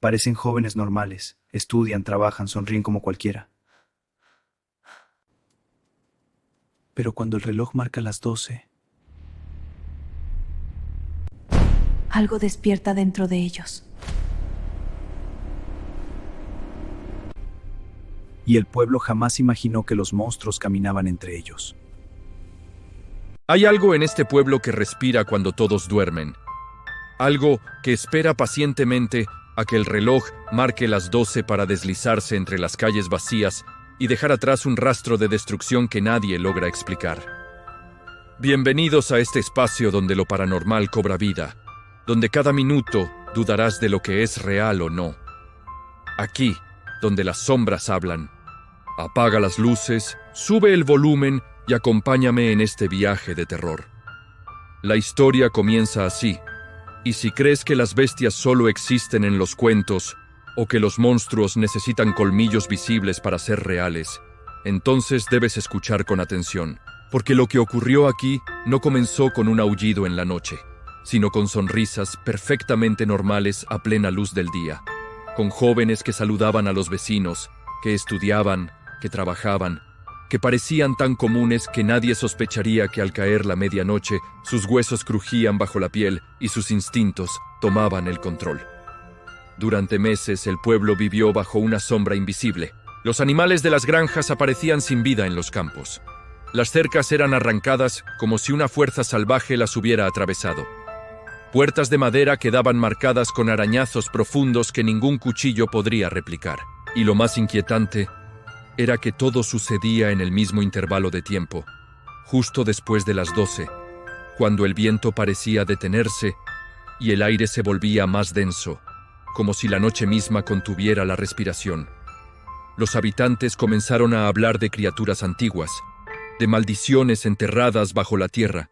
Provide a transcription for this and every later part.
Parecen jóvenes normales. Estudian, trabajan, sonríen como cualquiera. Pero cuando el reloj marca las 12, algo despierta dentro de ellos. y el pueblo jamás imaginó que los monstruos caminaban entre ellos. Hay algo en este pueblo que respira cuando todos duermen. Algo que espera pacientemente a que el reloj marque las 12 para deslizarse entre las calles vacías y dejar atrás un rastro de destrucción que nadie logra explicar. Bienvenidos a este espacio donde lo paranormal cobra vida, donde cada minuto dudarás de lo que es real o no. Aquí, donde las sombras hablan. Apaga las luces, sube el volumen y acompáñame en este viaje de terror. La historia comienza así, y si crees que las bestias solo existen en los cuentos, o que los monstruos necesitan colmillos visibles para ser reales, entonces debes escuchar con atención, porque lo que ocurrió aquí no comenzó con un aullido en la noche, sino con sonrisas perfectamente normales a plena luz del día, con jóvenes que saludaban a los vecinos, que estudiaban, que trabajaban, que parecían tan comunes que nadie sospecharía que al caer la medianoche sus huesos crujían bajo la piel y sus instintos tomaban el control. Durante meses el pueblo vivió bajo una sombra invisible. Los animales de las granjas aparecían sin vida en los campos. Las cercas eran arrancadas como si una fuerza salvaje las hubiera atravesado. Puertas de madera quedaban marcadas con arañazos profundos que ningún cuchillo podría replicar. Y lo más inquietante era que todo sucedía en el mismo intervalo de tiempo, justo después de las 12, cuando el viento parecía detenerse y el aire se volvía más denso, como si la noche misma contuviera la respiración. Los habitantes comenzaron a hablar de criaturas antiguas, de maldiciones enterradas bajo la tierra,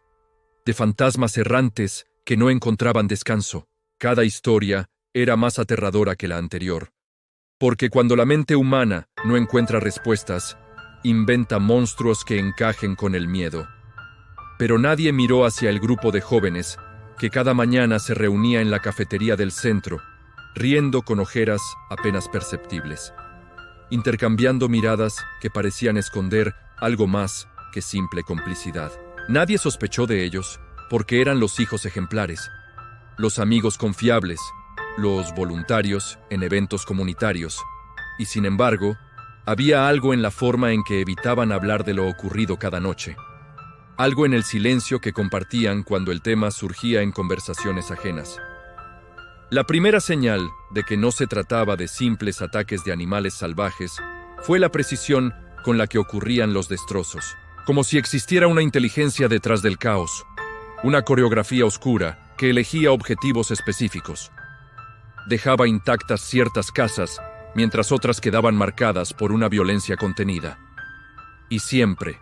de fantasmas errantes que no encontraban descanso. Cada historia era más aterradora que la anterior. Porque cuando la mente humana no encuentra respuestas, inventa monstruos que encajen con el miedo. Pero nadie miró hacia el grupo de jóvenes que cada mañana se reunía en la cafetería del centro, riendo con ojeras apenas perceptibles, intercambiando miradas que parecían esconder algo más que simple complicidad. Nadie sospechó de ellos, porque eran los hijos ejemplares, los amigos confiables, los voluntarios en eventos comunitarios, y sin embargo, había algo en la forma en que evitaban hablar de lo ocurrido cada noche, algo en el silencio que compartían cuando el tema surgía en conversaciones ajenas. La primera señal de que no se trataba de simples ataques de animales salvajes fue la precisión con la que ocurrían los destrozos, como si existiera una inteligencia detrás del caos, una coreografía oscura que elegía objetivos específicos. Dejaba intactas ciertas casas, mientras otras quedaban marcadas por una violencia contenida. Y siempre,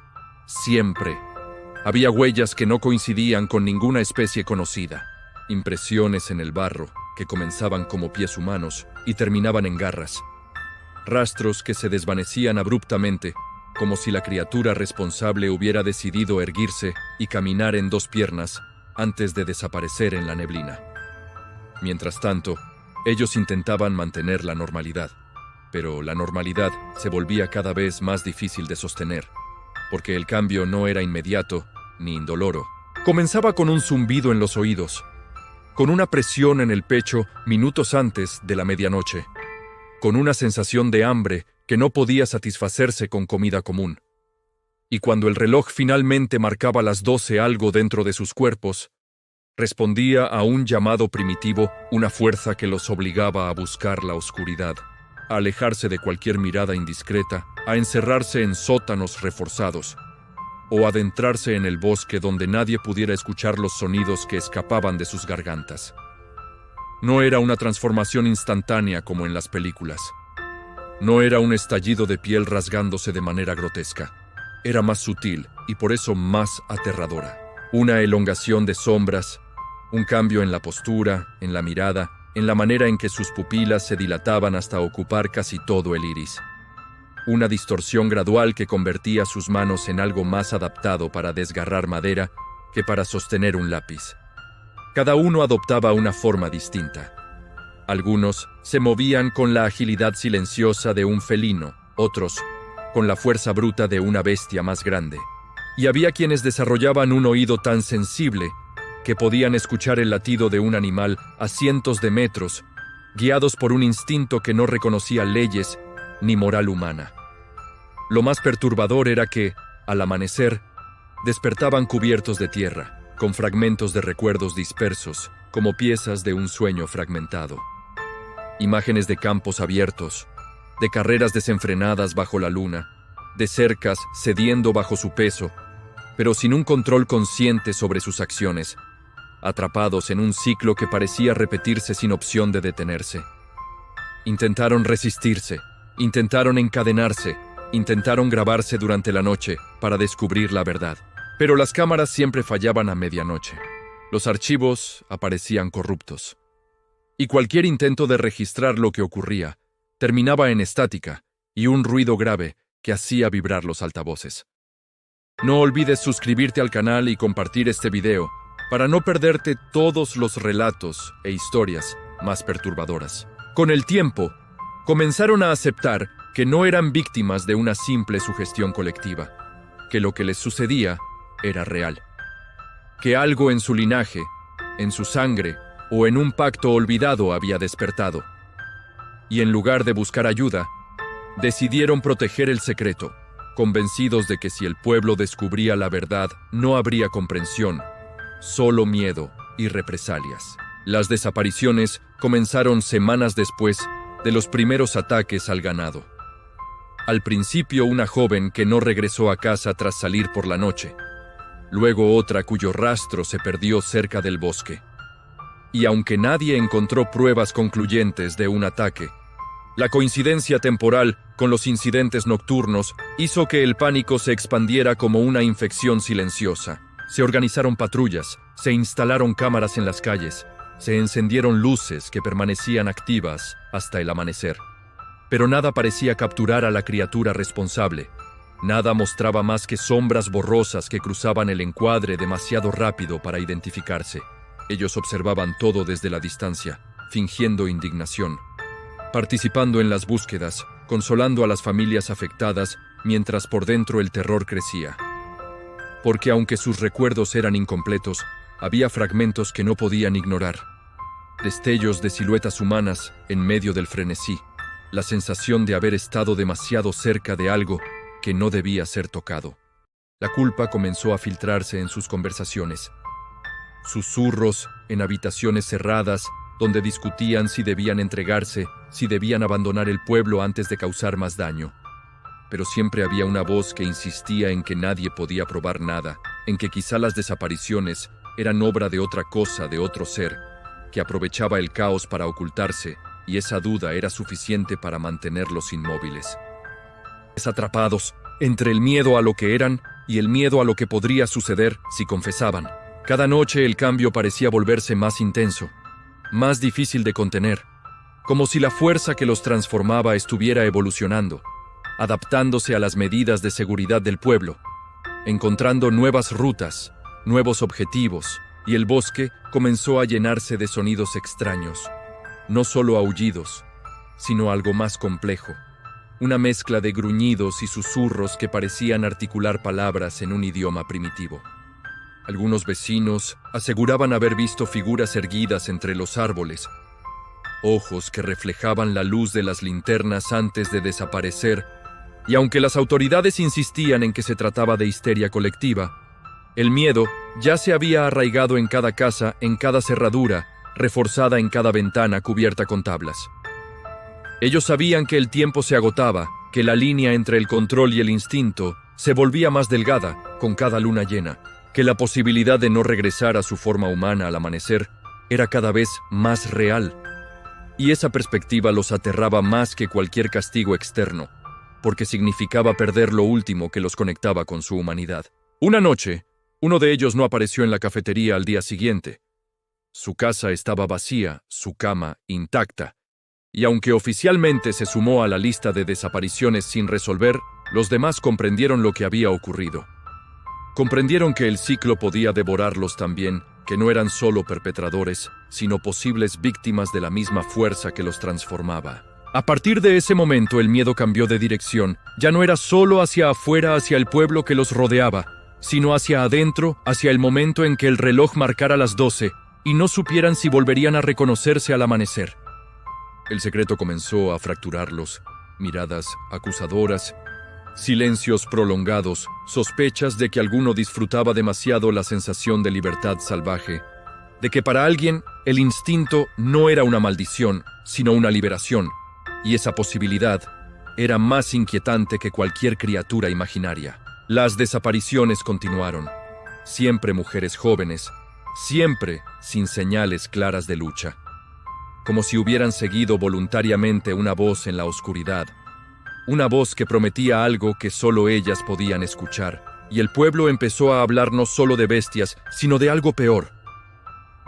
había huellas que no coincidían con ninguna especie conocida, impresiones en el barro que comenzaban como pies humanos y terminaban en garras, rastros que se desvanecían abruptamente, como si la criatura responsable hubiera decidido erguirse y caminar en dos piernas antes de desaparecer en la neblina. Mientras tanto, ellos intentaban mantener la normalidad, pero la normalidad se volvía cada vez más difícil de sostener, porque el cambio no era inmediato ni indoloro. Comenzaba con un zumbido en los oídos, con una presión en el pecho minutos antes de la medianoche, con una sensación de hambre que no podía satisfacerse con comida común. Y cuando el reloj finalmente marcaba las 12, algo dentro de sus cuerpos respondía a un llamado primitivo, una fuerza que los obligaba a buscar la oscuridad, a alejarse de cualquier mirada indiscreta, a encerrarse en sótanos reforzados, o adentrarse en el bosque donde nadie pudiera escuchar los sonidos que escapaban de sus gargantas. No era una transformación instantánea como en las películas. No era un estallido de piel rasgándose de manera grotesca. Era más sutil y por eso más aterradora. Una elongación de sombras, un cambio en la postura, en la mirada, en la manera en que sus pupilas se dilataban hasta ocupar casi todo el iris. Una distorsión gradual que convertía sus manos en algo más adaptado para desgarrar madera que para sostener un lápiz. Cada uno adoptaba una forma distinta. Algunos se movían con la agilidad silenciosa de un felino, otros con la fuerza bruta de una bestia más grande. Y había quienes desarrollaban un oído tan sensible que podían escuchar el latido de un animal a cientos de metros, guiados por un instinto que no reconocía leyes ni moral humana. Lo más perturbador era que, al amanecer, despertaban cubiertos de tierra, con fragmentos de recuerdos dispersos, como piezas de un sueño fragmentado. Imágenes de campos abiertos, de carreras desenfrenadas bajo la luna, de cercas cediendo bajo su peso, pero sin un control consciente sobre sus acciones, atrapados en un ciclo que parecía repetirse sin opción de detenerse. Intentaron resistirse, intentaron encadenarse, intentaron grabarse durante la noche para descubrir la verdad. Pero las cámaras siempre fallaban a medianoche. Los archivos aparecían corruptos. Y cualquier intento de registrar lo que ocurría terminaba en estática y un ruido grave que hacía vibrar los altavoces. No olvides suscribirte al canal y compartir este video para no perderte todos los relatos e historias más perturbadoras. Con el tiempo, comenzaron a aceptar que no eran víctimas de una simple sugestión colectiva, que lo que les sucedía era real, que algo en su linaje, en su sangre o en un pacto olvidado había despertado. Y en lugar de buscar ayuda, decidieron proteger el secreto, convencidos de que si el pueblo descubría la verdad no habría comprensión, solo miedo y represalias. Las desapariciones comenzaron semanas después de los primeros ataques al ganado. Al principio una joven que no regresó a casa tras salir por la noche, luego otra cuyo rastro se perdió cerca del bosque. Y aunque nadie encontró pruebas concluyentes de un ataque, la coincidencia temporal con los incidentes nocturnos hizo que el pánico se expandiera como una infección silenciosa. Se organizaron patrullas, se instalaron cámaras en las calles, se encendieron luces que permanecían activas hasta el amanecer. Pero nada parecía capturar a la criatura responsable. Nada mostraba más que sombras borrosas que cruzaban el encuadre demasiado rápido para identificarse. Ellos observaban todo desde la distancia, fingiendo indignación, participando en las búsquedas, consolando a las familias afectadas, mientras por dentro el terror crecía. Porque aunque sus recuerdos eran incompletos, había fragmentos que no podían ignorar. Destellos de siluetas humanas en medio del frenesí, la sensación de haber estado demasiado cerca de algo que no debía ser tocado. La culpa comenzó a filtrarse en sus conversaciones. Susurros en habitaciones cerradas donde discutían si debían entregarse, si debían abandonar el pueblo antes de causar más daño. Pero siempre había una voz que insistía en que nadie podía probar nada, en que quizá las desapariciones eran obra de otra cosa, de otro ser, que aprovechaba el caos para ocultarse, y esa duda era suficiente para mantenerlos inmóviles. Atrapados entre el miedo a lo que eran y el miedo a lo que podría suceder si confesaban. Cada noche el cambio parecía volverse más intenso, más difícil de contener, como si la fuerza que los transformaba estuviera evolucionando, adaptándose a las medidas de seguridad del pueblo, encontrando nuevas rutas, nuevos objetivos, y el bosque comenzó a llenarse de sonidos extraños, no solo aullidos, sino algo más complejo, una mezcla de gruñidos y susurros que parecían articular palabras en un idioma primitivo. Algunos vecinos aseguraban haber visto figuras erguidas entre los árboles, ojos que reflejaban la luz de las linternas antes de desaparecer, y aunque las autoridades insistían en que se trataba de histeria colectiva, el miedo ya se había arraigado en cada casa, en cada cerradura, reforzada en cada ventana cubierta con tablas. Ellos sabían que el tiempo se agotaba, que la línea entre el control y el instinto se volvía más delgada con cada luna llena, que la posibilidad de no regresar a su forma humana al amanecer era cada vez más real. Y esa perspectiva los aterraba más que cualquier castigo externo, porque significaba perder lo último que los conectaba con su humanidad. Una noche, uno de ellos no apareció en la cafetería al día siguiente. Su casa estaba vacía, su cama intacta, y aunque oficialmente se sumó a la lista de desapariciones sin resolver, los demás comprendieron lo que había ocurrido. Comprendieron que el ciclo podía devorarlos también que no eran solo perpetradores, sino posibles víctimas de la misma fuerza que los transformaba. A partir de ese momento el miedo cambió de dirección. Ya no era solo hacia afuera, hacia el pueblo que los rodeaba, sino hacia adentro, hacia el momento en que el reloj marcara las 12 y no supieran si volverían a reconocerse al amanecer. El secreto comenzó a fracturarlos, miradas acusadoras, silencios prolongados, sospechas de que alguno disfrutaba demasiado la sensación de libertad salvaje, de que para alguien el instinto no era una maldición, sino una liberación, y esa posibilidad era más inquietante que cualquier criatura imaginaria. Las desapariciones continuaron, siempre mujeres jóvenes, siempre sin señales claras de lucha, como si hubieran seguido voluntariamente una voz en la oscuridad, una voz que prometía algo que solo ellas podían escuchar, y el pueblo empezó a hablar no solo de bestias, sino de algo peor,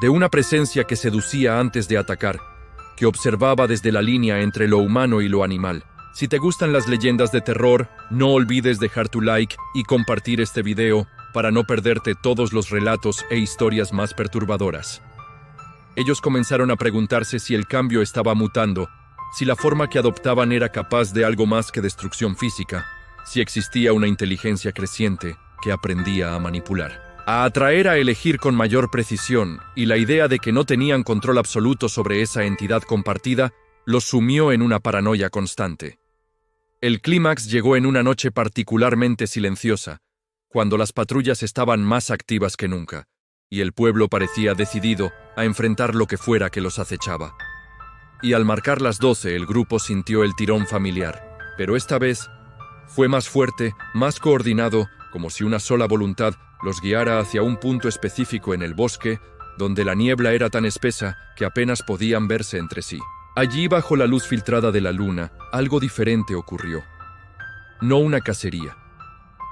de una presencia que seducía antes de atacar, que observaba desde la línea entre lo humano y lo animal. Si te gustan las leyendas de terror, no olvides dejar tu like y compartir este video para no perderte todos los relatos e historias más perturbadoras. Ellos comenzaron a preguntarse si el cambio estaba mutando, si la forma que adoptaban era capaz de algo más que destrucción física, si existía una inteligencia creciente que aprendía a manipular, a atraer, a elegir con mayor precisión, y la idea de que no tenían control absoluto sobre esa entidad compartida los sumió en una paranoia constante. El clímax llegó en una noche particularmente silenciosa, cuando las patrullas estaban más activas que nunca, y el pueblo parecía decidido a enfrentar lo que fuera que los acechaba. Y al marcar las 12 el grupo sintió el tirón familiar, pero esta vez fue más fuerte, más coordinado, como si una sola voluntad los guiara hacia un punto específico en el bosque, donde la niebla era tan espesa que apenas podían verse entre sí. Allí, bajo la luz filtrada de la luna, algo diferente ocurrió. No una cacería,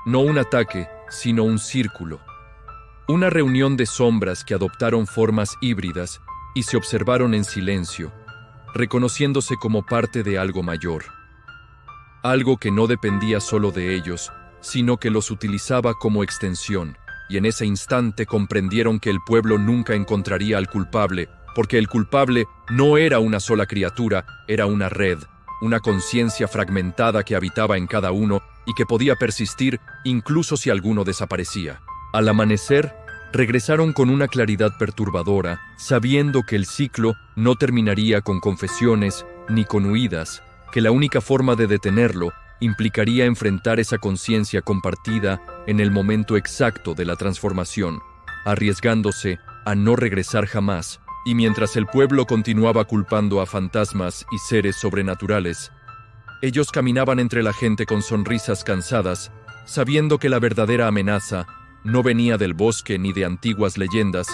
no un ataque, sino un círculo. Una reunión de sombras que adoptaron formas híbridas y se observaron en silencio, reconociéndose como parte de algo mayor. Algo que no dependía solo de ellos, sino que los utilizaba como extensión, y en ese instante comprendieron que el pueblo nunca encontraría al culpable, porque el culpable no era una sola criatura, era una red, una conciencia fragmentada que habitaba en cada uno y que podía persistir incluso si alguno desaparecía. Al amanecer, regresaron con una claridad perturbadora, sabiendo que el ciclo no terminaría con confesiones ni con huidas, que la única forma de detenerlo implicaría enfrentar esa conciencia compartida en el momento exacto de la transformación, arriesgándose a no regresar jamás. Y mientras el pueblo continuaba culpando a fantasmas y seres sobrenaturales, ellos caminaban entre la gente con sonrisas cansadas, sabiendo que la verdadera amenaza no venía del bosque ni de antiguas leyendas,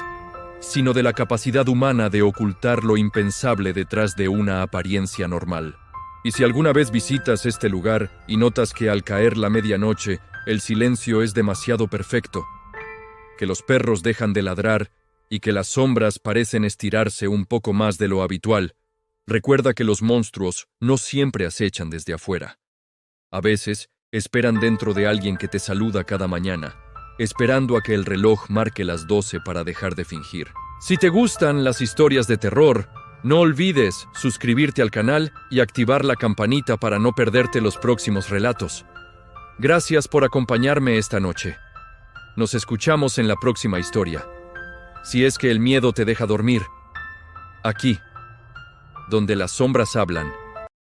sino de la capacidad humana de ocultar lo impensable detrás de una apariencia normal. Y si alguna vez visitas este lugar y notas que al caer la medianoche el silencio es demasiado perfecto, que los perros dejan de ladrar y que las sombras parecen estirarse un poco más de lo habitual, recuerda que los monstruos no siempre acechan desde afuera. A veces esperan dentro de alguien que te saluda cada mañana, esperando a que el reloj marque las 12 para dejar de fingir. Si te gustan las historias de terror, no olvides suscribirte al canal y activar la campanita para no perderte los próximos relatos. Gracias por acompañarme esta noche. Nos escuchamos en la próxima historia. Si es que el miedo te deja dormir, aquí, donde las sombras hablan.